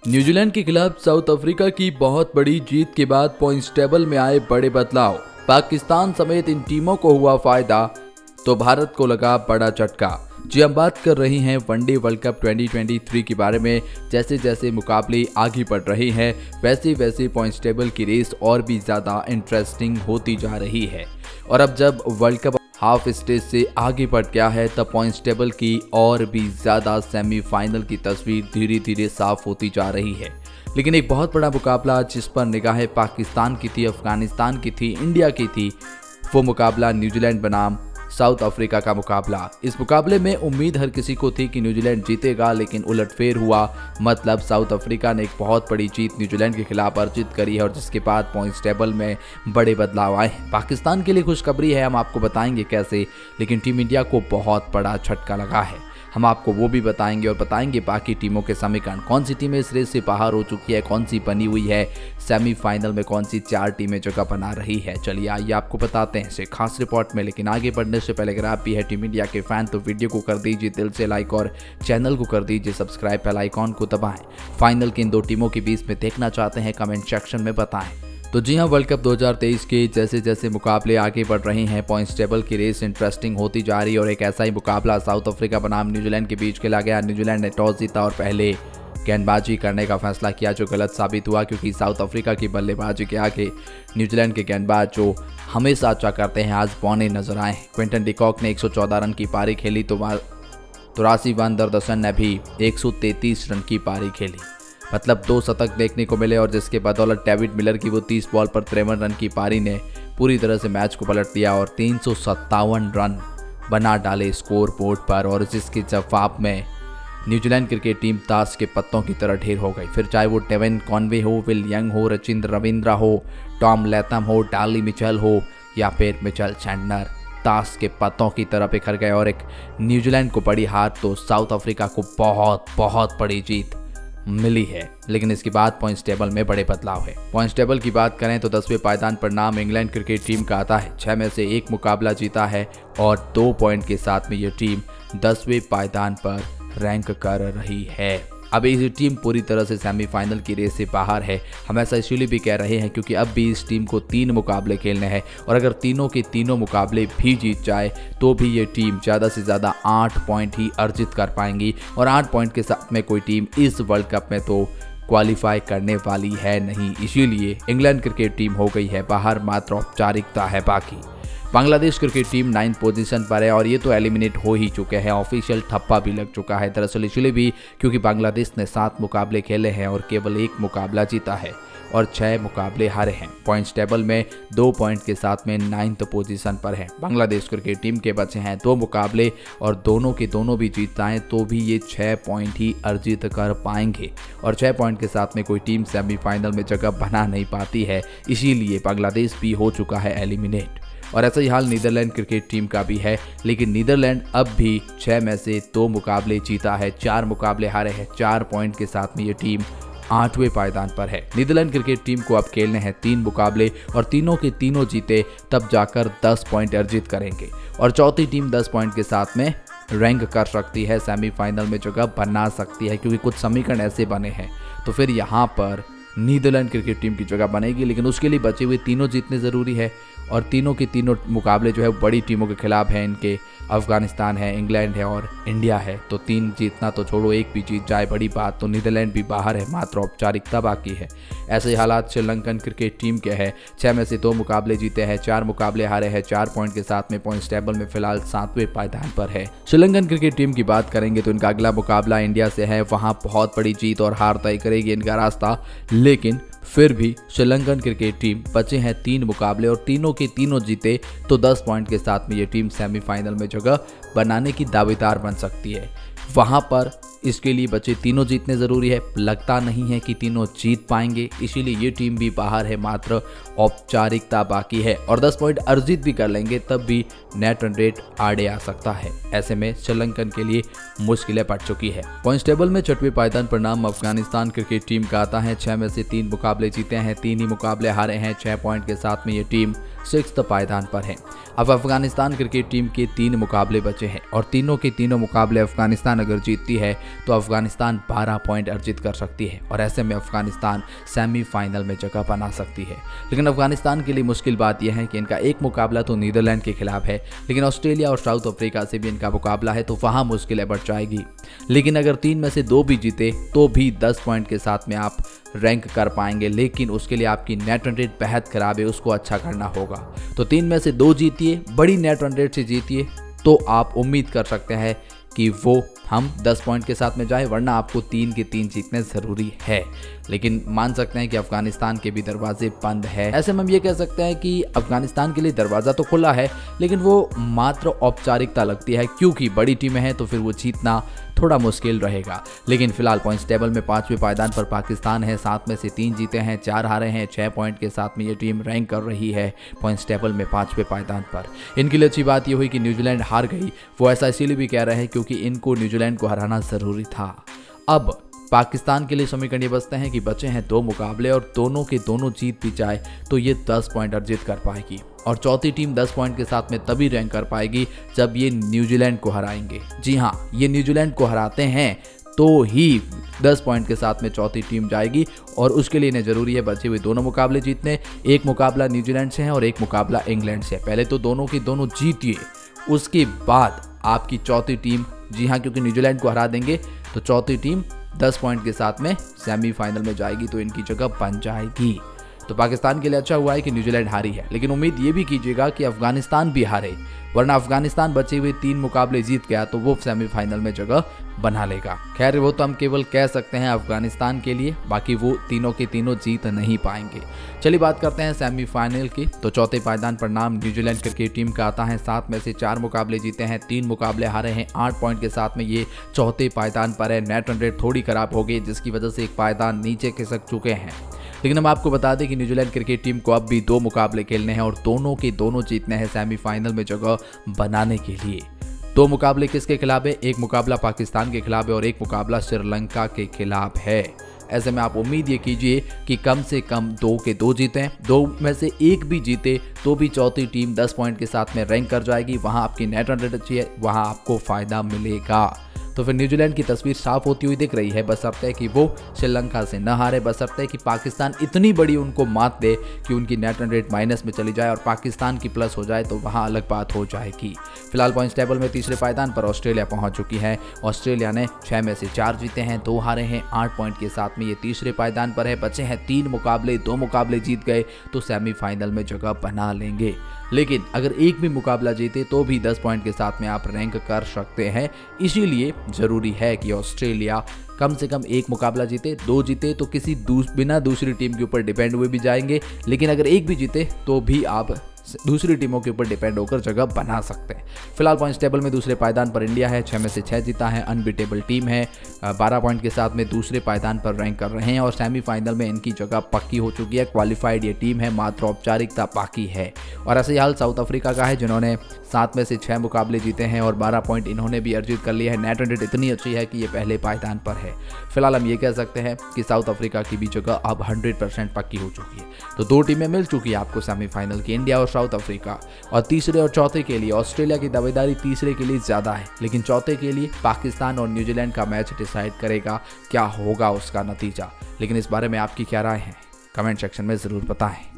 New Zealand के खिलाफ south Africa की बहुत बड़ी जीत के बाद पॉइंट्स टेबल में आए बड़े बदलाव। पाकिस्तान समेत इन टीमों को हुआ फायदा तो भारत को लगा बड़ा झटका। जी हम बात कर रहे हैं वनडे वर्ल्ड कप 2023 के बारे में। जैसे जैसे मुकाबले आगे बढ़ रहे हैं वैसे वैसे पॉइंट्स टेबल की रेस और भी ज़्यादा इंटरेस्टिंग होती जा रही है। और अब जब वर्ल्ड कप हाफ स्टेज से आगे बढ़ गया है तब पॉइंट्स टेबल की और भी ज़्यादा सेमीफाइनल की तस्वीर धीरे धीरे साफ होती जा रही है। लेकिन एक बहुत बड़ा मुकाबला जिस पर निगाहें पाकिस्तान की थी, अफगानिस्तान की थी, इंडिया की थी, वो मुकाबला न्यूजीलैंड बनाम साउथ अफ्रीका का मुकाबला। इस मुकाबले में उम्मीद हर किसी को थी कि न्यूजीलैंड जीतेगा, लेकिन उलटफेर हुआ। मतलब साउथ अफ्रीका ने एक बहुत बड़ी जीत न्यूजीलैंड के खिलाफ अर्जित करी है और जिसके बाद पॉइंट्स टेबल में बड़े बदलाव आए हैं। पाकिस्तान के लिए खुशखबरी है, हम आपको बताएंगे कैसे, लेकिन टीम इंडिया को बहुत बड़ा झटका लगा है। हम आपको वो भी बताएंगे और बताएंगे बाकी टीमों के समीकरण। कौन सी टीमें इस रेस से बाहर हो चुकी है, कौन सी बनी हुई है, सेमीफाइनल में कौन सी 4 टीमें जगह बना रही है। चलिए आइए आपको बताते हैं इसे खास रिपोर्ट में। लेकिन आगे बढ़ने से पहले अगर आप भी है टीम इंडिया के फैन तो वीडियो को कर दीजिए दिल से लाइक और चैनल को कर दीजिए सब्सक्राइब, बेल आइकॉन को दबाएं। फाइनल किन 2 टीमों के बीच में देखना चाहते हैं कमेंट सेक्शन में बताएं। तो जी हाँ, वर्ल्ड कप 2023 के जैसे जैसे मुकाबले आगे बढ़ रहे हैं पॉइंट्स टेबल की रेस इंटरेस्टिंग होती जा रही है और एक ऐसा ही मुकाबला साउथ अफ्रीका बनाम न्यूजीलैंड के बीच खेला गया। न्यूजीलैंड ने टॉस जीता और पहले गेंदबाजी करने का फैसला किया जो गलत साबित हुआ, क्योंकि साउथ अफ्रीका की बल्लेबाजी के आगे न्यूजीलैंड के गेंदबाज जो हमेशा अच्छा करते हैं आज बौने नजर आए। क्विंटन डिकॉक ने 114 रन की पारी खेली तो राशिद वान दर दर्शन ने भी 133 रन की पारी खेली। मतलब 2 शतक देखने को मिले और जिसके बदौलत डेविड मिलर की वो 30 बॉल पर 53 रन की पारी ने पूरी तरह से मैच को पलट दिया और 357 रन बना डाले स्कोर बोर्ड पर। और जिसके जवाब में न्यूजीलैंड क्रिकेट टीम ताश के पत्तों की तरह ढेर हो गई। फिर चाहे वो डेवन कॉनवे हो, विल यंग हो, रचिंद्र रविंद्र हो, टॉम लैथम हो, डार्ली मिचेल हो या फिर मिचेल सैंटनर, ताश के पत्तों की तरह बिखर गए। और एक न्यूजीलैंड को बड़ी हार तो साउथ अफ्रीका को बहुत बहुत बड़ी जीत मिली है। लेकिन इसके बाद पॉइंट्स टेबल में बड़े बदलाव है। पॉइंट्स टेबल की बात करें तो 10वें पायदान पर नाम इंग्लैंड क्रिकेट टीम का आता है। 6 में से 1 मुकाबला जीता है और 2 पॉइंट के साथ में ये टीम 10वें पायदान पर रैंक कर रही है। अब ये टीम पूरी तरह से सेमीफाइनल की रेस से बाहर है। हम ऐसा इसलिए भी कह रहे हैं क्योंकि अब भी इस टीम को 3 मुकाबले खेलने हैं और अगर तीनों के तीनों मुकाबले भी जीत जाए तो भी ये टीम ज़्यादा से ज़्यादा 8 पॉइंट ही अर्जित कर पाएंगी और 8 पॉइंट के साथ में कोई टीम इस वर्ल्ड कप में तो क्वालिफाई करने वाली है नहीं। इसीलिए इंग्लैंड क्रिकेट टीम हो गई है बाहर, मात्र औपचारिकता है बाकी। Bangladesh cricket team 9th position पर है और ये तो एलिमिनेट हो ही चुके हैं, ऑफिशियल ठप्पा भी लग चुका है। दरअसल इसलिए भी क्योंकि बांग्लादेश ने 7 मुकाबले खेले हैं और केवल 1 मुकाबला जीता है और 6 मुकाबले हारे हैं। पॉइंट्स टेबल में 2 पॉइंट के साथ में 9th पोजीशन पर है। बांग्लादेश क्रिकेट टीम के बचे हैं 2 मुकाबले और दोनों के दोनों भी जीत जाएं तो भी ये 6 पॉइंट ही अर्जित कर पाएंगे और 6 पॉइंट के साथ में कोई टीम सेमीफाइनल में जगह बना नहीं पाती है। इसीलिए बांग्लादेश भी हो चुका है एलिमिनेट। और ऐसा ही हाल नीदरलैंड क्रिकेट टीम का भी है, लेकिन नीदरलैंड अब भी 6 में से 2 मुकाबले जीता है, 4 मुकाबले हारे हैं। 4 पॉइंट के साथ में ये टीम 8वें पायदान पर है। नीदरलैंड क्रिकेट टीम को अब खेलने हैं 3 मुकाबले और तीनों के तीनों जीते तब जाकर 10 पॉइंट अर्जित करेंगे और चौथी टीम 10 पॉइंट के साथ में रैंक कर सकती है, सेमीफाइनल में जगह बना सकती है, क्योंकि कुछ समीकरण ऐसे बने हैं। तो फिर यहाँ पर नीदरलैंड क्रिकेट टीम की जगह बनेगी, लेकिन उसके लिए बचे हुए तीनों जीतने ज़रूरी है और तीनों के तीनों मुकाबले जो है बड़ी टीमों के खिलाफ हैं। इनके अफगानिस्तान है, इंग्लैंड है और इंडिया है। तो 3 जीतना तो छोड़ो, 1 भी जीत जाए बड़ी बात। तो नीदरलैंड भी बाहर है, मात्र औपचारिकता बाकी है। ऐसे ही हालात श्रीलंकन क्रिकेट टीम के हैं। 6 में से 2 मुकाबले जीते हैं, 4 मुकाबले हारे हैं, 4 पॉइंट के साथ में पॉइंट्स टेबल में फिलहाल 7वें पायदान पर है। श्रीलंकन क्रिकेट टीम की बात करेंगे तो इनका अगला मुकाबला इंडिया से है। वहाँ बहुत बड़ी जीत और हार तय करेगी इनका रास्ता, लेकिन फिर भी श्रीलंकन क्रिकेट टीम बचे हैं 3 मुकाबले और तीनों के तीनों जीते तो 10 पॉइंट के साथ में ये टीम सेमीफाइनल में जगह बनाने की दावेदार बन सकती है। वहाँ पर इसके लिए बचे तीनों जीतने ज़रूरी है। लगता नहीं है कि तीनों जीत पाएंगे, इसीलिए ये टीम भी बाहर है, मात्र औपचारिकता बाकी है और 10 पॉइंट अर्जित भी कर लेंगे तब भी नेट रन रेट आड़े आ सकता है। ऐसे में श्रीलंकन के लिए मुश्किलें पड़ चुकी है। पॉइंट्स टेबल में 6वें पायदान पर नाम अफगानिस्तान क्रिकेट टीम का आता है। 6 में से 3 मुकाबले जीते हैं, 3 ही मुकाबले हारे हैं। 6 पॉइंट के साथ में ये टीम 6th पायदान पर है। अब अफगानिस्तान क्रिकेट टीम के 3 मुकाबले बचे हैं और तीनों के तीनों मुकाबले अफगानिस्तान अगर जीतती है तो अफगानिस्तान 12 पॉइंट अर्जित कर सकती है और ऐसे में अफगानिस्तान सेमीफाइनल में जगह बना सकती है। लेकिन अफगानिस्तान के लिए मुश्किल बात यह है कि इनका एक मुकाबला तो नीदरलैंड के खिलाफ है, लेकिन ऑस्ट्रेलिया और साउथ अफ्रीका से भी इनका मुकाबला है, तो वहाँ मुश्किलें बढ़ जाएगी। लेकिन अगर 3 में से 2 भी जीते तो भी 10 पॉइंट के साथ में आप रैंक कर पाएंगे, लेकिन उसके लिए आपकी नेट रन रेट बेहद खराब है, उसको अच्छा करना होगा। तो 3 में से 2 जीतिए, बड़ी नेट रन रेट से जीतिए, तो आप उम्मीद कर सकते हैं कि वो हम 10 पॉइंट के साथ में जाए, वरना आपको 3 के 3 जीतने ज़रूरी है। लेकिन मान सकते हैं कि अफगानिस्तान के भी दरवाजे बंद है। ऐसे में हम ये कह सकते हैं कि अफगानिस्तान के लिए दरवाज़ा तो खुला है, लेकिन वो मात्र औपचारिकता लगती है, क्योंकि बड़ी टीमें हैं तो फिर वो जीतना थोड़ा मुश्किल रहेगा। लेकिन फिलहाल पॉइंट्स टेबल में 5वें पायदान पर पाकिस्तान है, 7 में से 3 जीते हैं, 4 हारे हैं, 6 पॉइंट के साथ में ये टीम रैंक कर रही है पॉइंट्स टेबल में 5वें पायदान पर। इनके लिए अच्छी बात ये हुई कि न्यूजीलैंड हार गई। वो ऐसा इसीलिए भी कह रहे हैं क्योंकि इनको न्यूजीलैंड को हराना ज़रूरी था। अब पाकिस्तान के लिए समीकरण ये बचते हैं कि बचे हैं 2 मुकाबले और दोनों के दोनों जीत भी जाए तो ये 10 पॉइंट अर्जित कर पाएगी, और चौथी टीम 10 पॉइंट के साथ में तभी रैंक कर पाएगी जब ये न्यूजीलैंड को हराएंगे। जी हाँ, ये न्यूजीलैंड को हराते हैं तो ही 10 पॉइंट के साथ में चौथी टीम जाएगी, और उसके लिए इन्हें ज़रूरी है बचे हुए दोनों मुकाबले जीतने। एक मुकाबला न्यूजीलैंड से है और एक मुकाबला इंग्लैंड से है। पहले तो दोनों के दोनों जीतिए, उसके बाद आपकी चौथी टीम, जी हाँ, क्योंकि न्यूजीलैंड को हरा देंगे तो चौथी टीम 10 पॉइंट के साथ में सेमीफाइनल में जाएगी, तो इनकी जगह बन जाएगी। तो पाकिस्तान के लिए अच्छा हुआ है कि न्यूजीलैंड हारी है, लेकिन उम्मीद ये भी कीजिएगा कि अफगानिस्तान भी हारे, वरना अफगानिस्तान बचे हुए 3 मुकाबले जीत गया तो वो सेमीफाइनल में जगह बना लेगा। खैर वो तो हम केवल कह सकते हैं अफगानिस्तान के लिए, बाकी वो तीनों के तीनों जीत नहीं पाएंगे। चलिए बात करते हैं सेमीफाइनल की। तो चौथे पायदान पर नाम न्यूजीलैंड क्रिकेट टीम का आता है। 7 में से 4 मुकाबले जीते हैं, 3 मुकाबले हारे हैं, 8 पॉइंट के साथ में ये चौथे पायदान पर है। नेट रन रेट थोड़ी खराब हो गई, जिसकी वजह से एक पायदान नीचे खिसक चुके हैं। लेकिन हम आपको बता दें कि न्यूजीलैंड क्रिकेट टीम को अब भी 2 मुकाबले खेलने हैं और दोनों के दोनों जीतने हैं सेमीफाइनल में जगह बनाने के लिए। 2 मुकाबले किसके खिलाफ है? एक मुकाबला पाकिस्तान के खिलाफ है और एक मुकाबला श्रीलंका के खिलाफ है। ऐसे में आप उम्मीद ये कीजिए कि कम से कम 2 के 2 जीतें। 2 में से 1 भी जीते तो भी चौथी टीम 10 पॉइंट के साथ में रैंक कर जाएगी। वहाँ आपकी नेट रन रेट अच्छी है, वहाँ आपको फ़ायदा मिलेगा। तो फिर न्यूजीलैंड की तस्वीर साफ होती हुई दिख रही है, बशर्ते कि वो श्रीलंका से न हारे, बशर्ते कि पाकिस्तान इतनी बड़ी उनको मात दे कि उनकी नेट रन रेट माइनस में चली जाए और पाकिस्तान की प्लस हो जाए, तो वहाँ अलग बात हो जाएगी। फिलहाल पॉइंट्स टेबल में तीसरे पायदान पर ऑस्ट्रेलिया पहुंच चुकी है। ऑस्ट्रेलिया ने 6 में से 4 जीते हैं, 2 हारे हैं, 8 पॉइंट के साथ में ये तीसरे पायदान पर है। बचे हैं 3 मुकाबले, 2 मुकाबले जीत गए तो सेमीफाइनल में जगह बना लेंगे। लेकिन अगर एक भी मुकाबला जीते तो भी 10 पॉइंट के साथ में आप रैंक कर सकते हैं। इसीलिए ज़रूरी है कि ऑस्ट्रेलिया कम से कम 1 मुकाबला जीते, 2 जीते तो किसी बिना दूसरी टीम के ऊपर डिपेंड हुए भी जाएंगे, लेकिन अगर 1 भी जीते तो भी आप दूसरी टीमों के ऊपर डिपेंड होकर जगह बना सकते हैं। फिलहाल पॉइंट्स टेबल में दूसरे पायदान पर इंडिया है, 6 में से 6 जीता है, अनबीटेबल टीम है, 12 पॉइंट के साथ में दूसरे पायदान पर रैंक कर रहे हैं और सेमीफाइनल में इनकी जगह पक्की हो चुकी है। क्वालिफाइड ये टीम है, मात्र औपचारिकता बाकी है। और ऐसे ही हाल साउथ अफ्रीका का है, जिन्होंने 7 में से 6 मुकाबले जीते हैं और 12 पॉइंट इन्होंने भी अर्जित कर लिया है। नेट रन रेट इतनी अच्छी है कि ये पहले पायदान पर है। फिलहाल हम ये कह सकते हैं कि साउथ अफ्रीका की भी जगह अब 100% पक्की हो चुकी है। तो 2 टीमें मिल चुकी है आपको सेमीफाइनल की, इंडिया और साउथ अफ्रीका। और तीसरे और चौथे के लिए ऑस्ट्रेलिया की दावेदारी तीसरे के लिए ज़्यादा है, लेकिन चौथे के लिए पाकिस्तान और न्यूजीलैंड का मैच डिसाइड करेगा क्या होगा उसका नतीजा। लेकिन इस बारे में आपकी क्या राय है, कमेंट सेक्शन में ज़रूर बताएं।